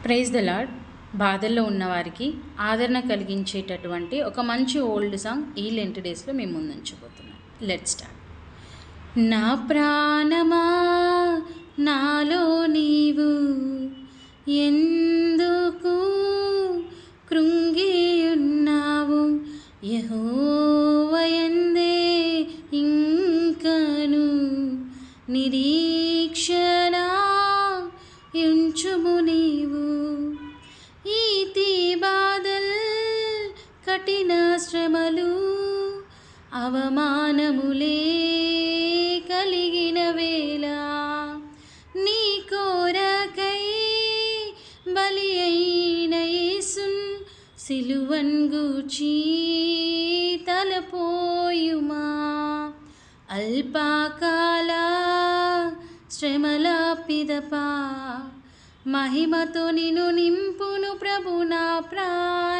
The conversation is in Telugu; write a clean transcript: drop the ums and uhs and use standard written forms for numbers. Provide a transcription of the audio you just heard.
Praise the lord. బాధల్లో ఉన్నవారికి ఆదరణ కలిగించేటటువంటి ఒక మంచి ఓల్డ్ సాంగ్ ఈ లెంట్ డేస్లో మేము ముందుంచబోతున్నాం. Let start. నా ప్రాణమా నాలో నీవు ఎందుకు కృంగియున్నావు, యెహోవాయందే ఇంకను నిరీక్షణ యుంచుము నీవు. ఈతి బాధల్ కఠిన శ్రమలు అవమానములే కలిగిన వేళ నీ కోరకై బలి అయిన యేసున్ సిలువన్ గూర్చి తలపోయుమా. అల్పకాల శ్రమల పిదప మహిమతో నిన్ను నింపును ప్రభు నా ప్రాణమా.